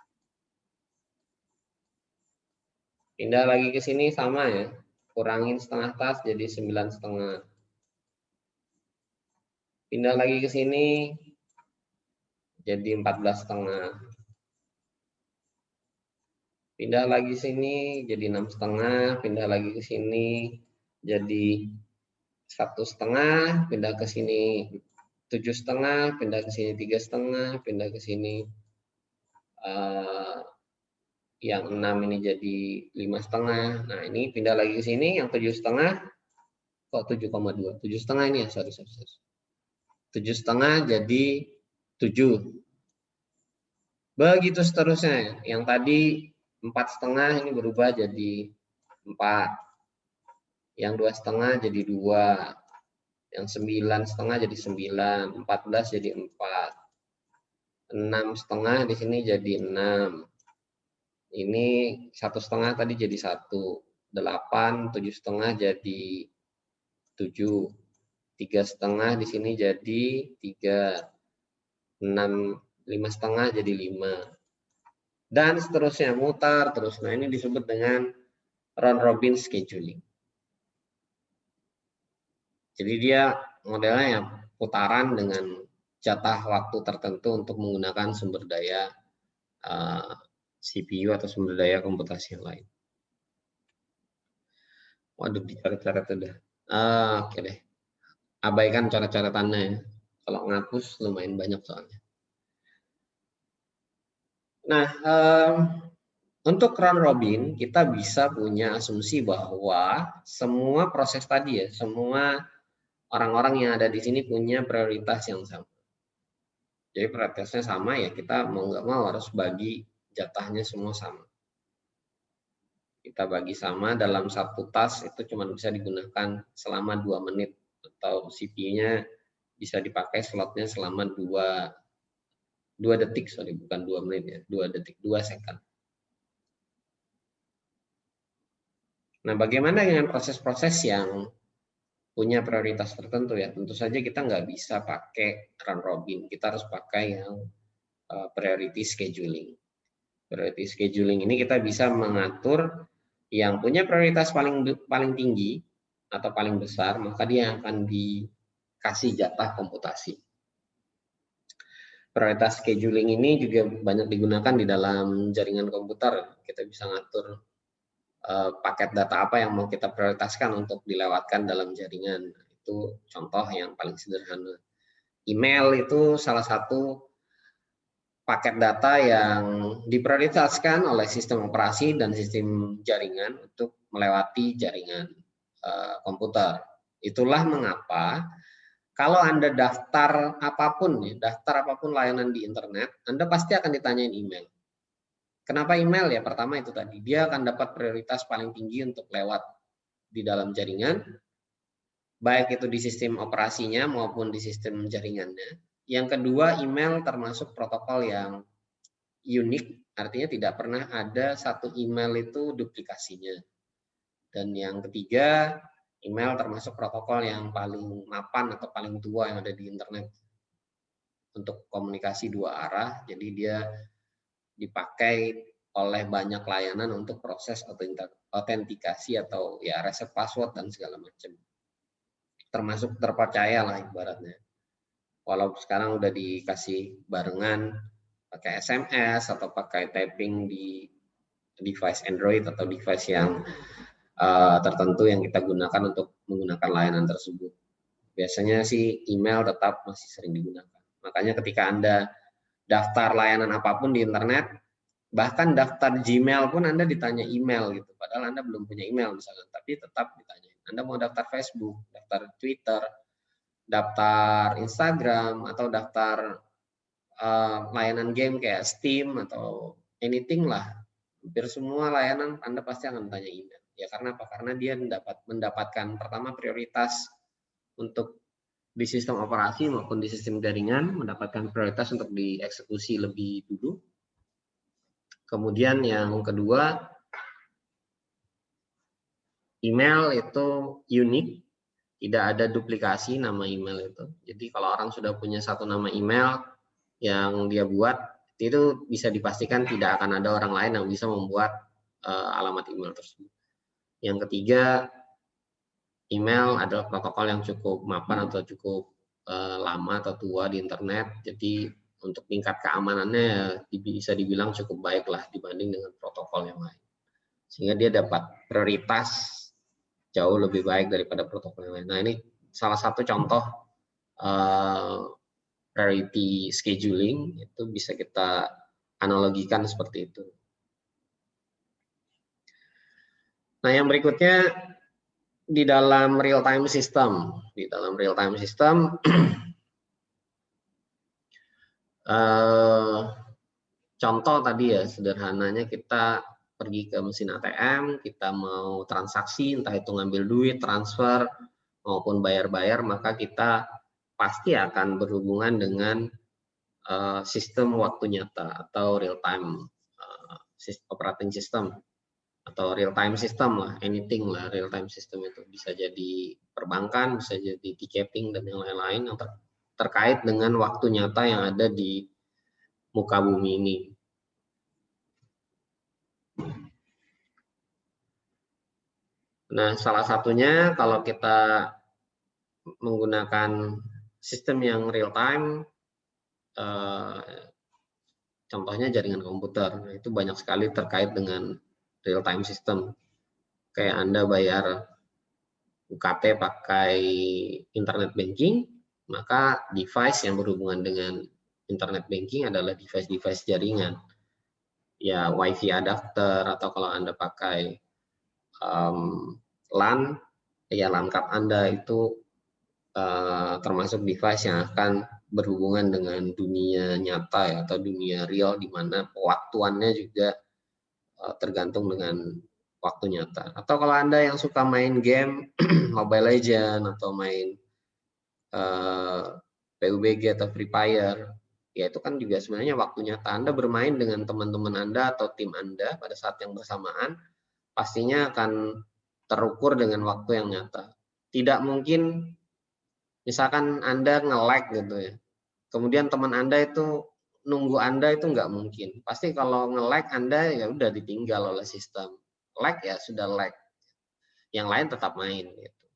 Pindah lagi ke sini sama ya, kurangin setengah tas jadi 9,5. Pindah lagi ke sini jadi 14,5. Pindah lagi sini jadi 6,5, pindah lagi ke sini jadi 1,5, pindah ke sini 7,5, pindah ke sini 3,5, pindah ke sini yang 6 ini jadi 5,5. Nah, ini pindah lagi ke sini yang 7,5, kok 7,2, 7,5 ini ya, sorry. 7,5 jadi 7. Begitu seterusnya. Yang tadi 4,5 ini berubah jadi 4. Yang 2,5 jadi 2. Yang 9,5 jadi 9. 14 jadi 4. 6,5 di sini jadi 6. Ini 1,5 tadi jadi 1. 8, 7,5 jadi 7. 3,5 di sini jadi 3. 6, 5,5 jadi 5. dan seterusnya, mutar terus. Nah, ini disebut dengan round robin scheduling. Jadi dia modelnya ya putaran dengan jatah waktu tertentu untuk menggunakan sumber daya CPU atau sumber daya komputasi yang lain. Waduh, dicoret-coret udah. Oke deh. Abaikan coret-coretannya ya. Kalau ngapus lumayan banyak soalnya. Nah, untuk round robin kita bisa punya asumsi bahwa semua proses tadi ya, semua orang-orang yang ada di sini punya prioritas yang sama. Jadi prioritasnya sama ya, kita mau nggak mau harus bagi jatahnya semua sama. Kita bagi sama dalam satu tas itu cuma bisa digunakan selama 2 menit atau CPU-nya bisa dipakai slotnya selama 2 detik, sorry bukan 2 menit ya, 2 detik, 2 second. Nah, bagaimana dengan proses-proses yang punya prioritas tertentu ya? Tentu saja kita nggak bisa pakai round robin, kita harus pakai yang priority scheduling. Priority scheduling ini kita bisa mengatur yang punya prioritas paling tinggi atau paling besar, maka dia akan dikasih jatah komputasi. Prioritas scheduling ini juga banyak digunakan di dalam jaringan komputer. Kita bisa ngatur paket data apa yang mau kita prioritaskan untuk dilewatkan dalam jaringan. Itu contoh yang paling sederhana. Email itu salah satu paket data yang diprioritaskan oleh sistem operasi dan sistem jaringan untuk melewati jaringan komputer. Itulah mengapa kalau Anda daftar apapun layanan di internet, Anda pasti akan ditanyain email. Kenapa email? Ya pertama itu tadi, dia akan dapat prioritas paling tinggi untuk lewat di dalam jaringan, baik itu di sistem operasinya maupun di sistem jaringannya. Yang kedua, email termasuk protokol yang unik, artinya tidak pernah ada satu email itu duplikasinya. Dan yang ketiga, email termasuk protokol yang paling mapan atau paling tua yang ada di internet untuk komunikasi 2 arah. Jadi dia dipakai oleh banyak layanan untuk proses autentikasi atau ya reset password dan segala macam. Termasuk terpercaya lah ibaratnya. Walau sekarang udah dikasih barengan pakai SMS atau pakai typing di device Android atau device yang tertentu yang kita gunakan untuk menggunakan layanan tersebut. Biasanya sih email tetap masih sering digunakan. Makanya ketika Anda daftar layanan apapun di internet, bahkan daftar Gmail pun Anda ditanya email gitu. Padahal Anda belum punya email misalkan, tapi tetap ditanya. Anda mau daftar Facebook, daftar Twitter, daftar Instagram, atau daftar layanan game kayak Steam atau anything lah. Hampir semua layanan Anda pasti akan tanya email. Ya karena apa? Karena dia mendapatkan pertama prioritas untuk di sistem operasi maupun di sistem jaringan, mendapatkan prioritas untuk dieksekusi lebih dulu. Kemudian yang kedua, email itu unik, tidak ada duplikasi nama email itu. Jadi kalau orang sudah punya satu nama email yang dia buat, itu bisa dipastikan tidak akan ada orang lain yang bisa membuat alamat email tersebut. Yang ketiga, email adalah protokol yang cukup mapan atau cukup lama atau tua di internet. Jadi untuk tingkat keamanannya bisa dibilang cukup baik lah dibanding dengan protokol yang lain. Sehingga dia dapat prioritas jauh lebih baik daripada protokol yang lain. Nah, ini salah satu contoh priority scheduling, itu bisa kita analogikan seperti itu. Nah, yang berikutnya di dalam real time system. Di dalam real time system contoh tadi ya, sederhananya kita pergi ke mesin ATM, kita mau transaksi, entah itu ngambil duit, transfer, maupun bayar-bayar, maka kita pasti akan berhubungan dengan sistem waktu nyata atau real time operating system atau real time system lah, anything lah real time system itu bisa jadi perbankan, bisa jadi ticketing dan yang lain-lain yang terkait dengan waktu nyata yang ada di muka bumi ini. Nah, salah satunya kalau kita menggunakan sistem yang real time, contohnya jaringan komputer, nah, itu banyak sekali terkait dengan real time system. Kayak Anda bayar UKT pakai internet banking, maka device yang berhubungan dengan internet banking adalah device-device jaringan. Ya, WiFi adapter, atau kalau Anda pakai LAN, ya LAN card Anda itu termasuk device yang akan berhubungan dengan dunia nyata ya, atau dunia real, di mana pewaktuannya juga tergantung dengan waktu nyata. Atau kalau Anda yang suka main game Mobile Legends atau main PUBG atau Free Fire, ya itu kan juga sebenarnya waktu nyata Anda bermain dengan teman-teman Anda atau tim Anda pada saat yang bersamaan, pastinya akan terukur dengan waktu yang nyata. Tidak mungkin misalkan Anda nge-lag gitu ya, kemudian teman Anda itu nunggu Anda, itu nggak mungkin. Pasti kalau nge-lag Anda ya udah ditinggal oleh sistem. Lag ya sudah lag, yang lain tetap main gitu.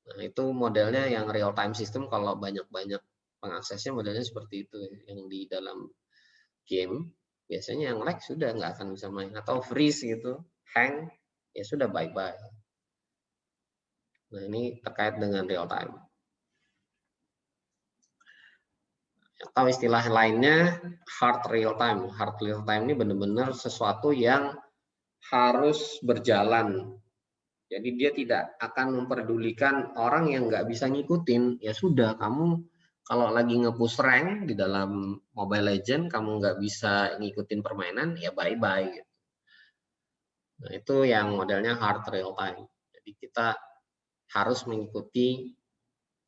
Nah, itu modelnya yang real time system. Kalau banyak-banyak pengaksesnya modelnya seperti itu ya. Yang di dalam game biasanya yang lag sudah nggak akan bisa main, atau freeze gitu, hang, ya sudah bye-bye. Nah, ini terkait dengan real time. Atau istilah lainnya hard real time. Hard real time ini benar-benar sesuatu yang harus berjalan. Jadi dia tidak akan memperdulikan orang yang nggak bisa ngikutin. Ya sudah, kamu kalau lagi nge-push rank di dalam Mobile Legends, kamu nggak bisa ngikutin permainan, ya bye-bye. Gitu. Nah, itu yang modelnya hard real time. Jadi kita harus mengikuti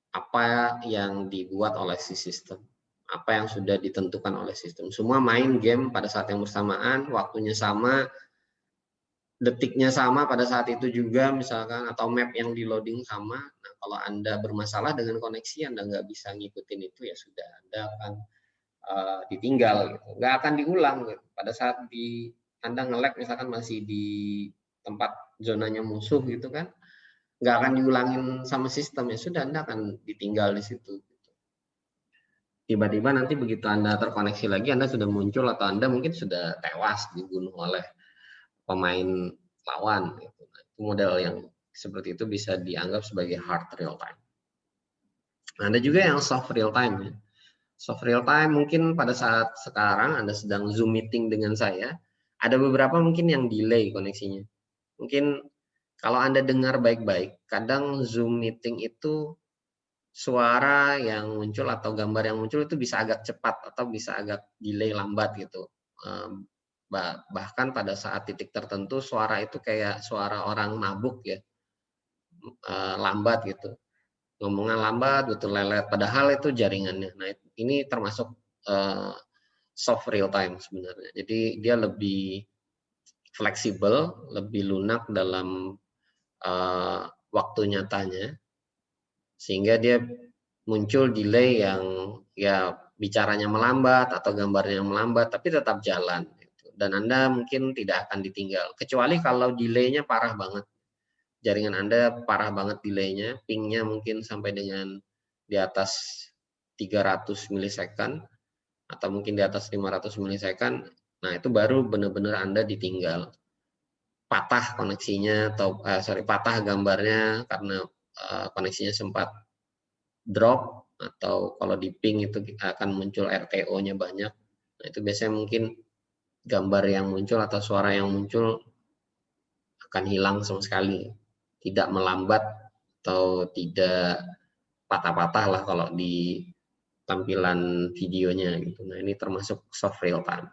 apa yang dibuat oleh si sistem, apa yang sudah ditentukan oleh sistem. Semua main game pada saat yang bersamaan, waktunya sama, detiknya sama pada saat itu juga misalkan, atau map yang di loading sama. Nah, kalau Anda bermasalah dengan koneksi, Anda nggak bisa ngikutin itu, ya sudah, Anda akan ditinggal gitu. Nggak akan diulang gitu. Pada saat Anda nge-lag misalkan masih di tempat zonanya musuh gitu kan, nggak akan diulangin sama sistem, ya sudah, Anda akan ditinggal di situ. Tiba-tiba nanti begitu Anda terkoneksi lagi, Anda sudah muncul atau Anda mungkin sudah tewas dibunuh oleh pemain lawan. Gitu. Nah, itu model yang seperti itu bisa dianggap sebagai hard real time. Nah, ada juga yang soft real time. Ya. Soft real time mungkin pada saat sekarang Anda sedang Zoom meeting dengan saya, ada beberapa mungkin yang delay koneksinya. Mungkin kalau Anda dengar baik-baik, kadang Zoom meeting itu suara yang muncul atau gambar yang muncul itu bisa agak cepat atau bisa agak delay, lambat gitu. Bahkan pada saat titik tertentu suara itu kayak suara orang mabuk ya, lambat gitu. Ngomongan lambat, betul lelet, padahal itu jaringannya. Nah, ini termasuk soft real time sebenarnya. Jadi dia lebih fleksibel, lebih lunak dalam waktu nyatanya, sehingga dia muncul delay yang ya bicaranya melambat atau gambarnya melambat, tapi tetap jalan. Gitu. Dan Anda mungkin tidak akan ditinggal, kecuali kalau delaynya parah banget. Jaringan Anda parah banget delaynya, pingnya mungkin sampai dengan di atas 300 milisecond, atau mungkin di atas 500 milisecond, nah itu baru benar-benar Anda ditinggal. Patah koneksinya, atau patah gambarnya karena koneksinya sempat drop, atau kalau di ping itu akan muncul RTO-nya banyak. Nah, itu biasanya mungkin gambar yang muncul atau suara yang muncul akan hilang sama sekali. Tidak melambat atau tidak patah-patah lah kalau di tampilan videonya gitu. Nah, ini termasuk soft real time.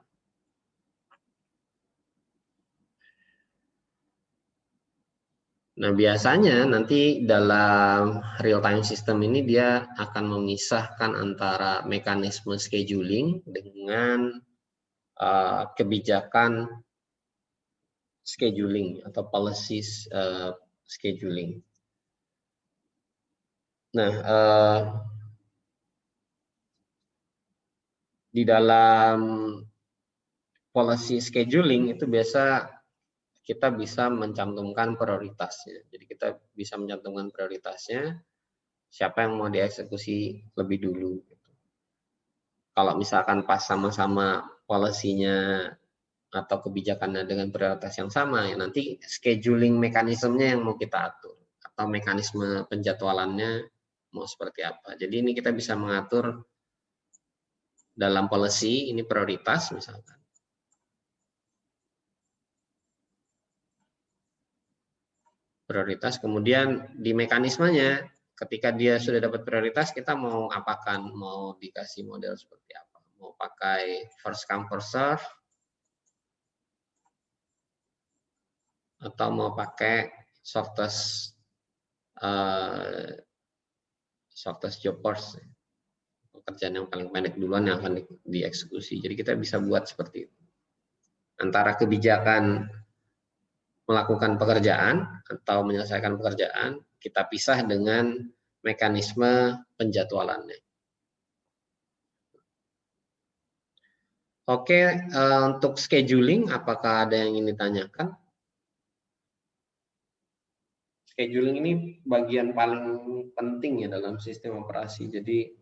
Nah, biasanya nanti dalam real time system ini dia akan memisahkan antara mekanisme scheduling dengan kebijakan scheduling atau policies scheduling. Nah, di dalam policy scheduling itu biasa kita bisa mencantumkan prioritasnya. Jadi kita bisa mencantumkan prioritasnya, siapa yang mau dieksekusi lebih dulu. Kalau misalkan pas sama-sama policy-nya atau kebijakannya dengan prioritas yang sama, ya nanti scheduling mekanismenya yang mau kita atur, atau mekanisme penjadwalannya mau seperti apa. Jadi ini kita bisa mengatur dalam policy, ini prioritas misalkan. Prioritas, kemudian di mekanismenya, ketika dia sudah dapat prioritas, kita mau apakan, mau dikasih model seperti apa, mau pakai first come first serve, atau mau pakai shortest job first, pekerjaan yang paling pendek duluan yang akan dieksekusi. Jadi kita bisa buat seperti itu. Antara kebijakan melakukan pekerjaan atau menyelesaikan pekerjaan, kita pisah dengan mekanisme penjadwalannya. Oke, untuk scheduling, apakah ada yang ingin ditanyakan? Scheduling ini bagian paling penting ya dalam sistem operasi. Jadi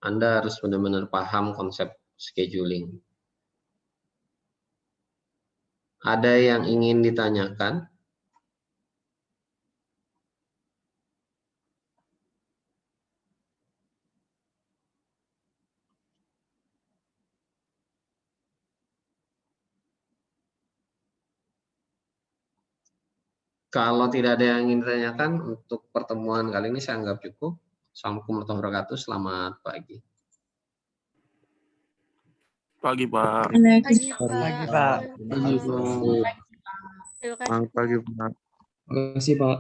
Anda harus benar-benar paham konsep scheduling. Ada yang ingin ditanyakan? Kalau tidak ada yang ingin ditanyakan, untuk pertemuan kali ini saya anggap cukup. Assalamualaikum warahmatullahi wabarakatuh. Selamat pagi. Pagi, Pak. Pagi, Pagi, Pak. Pak. Terima kasih, Pak. Terima kasih, Pak.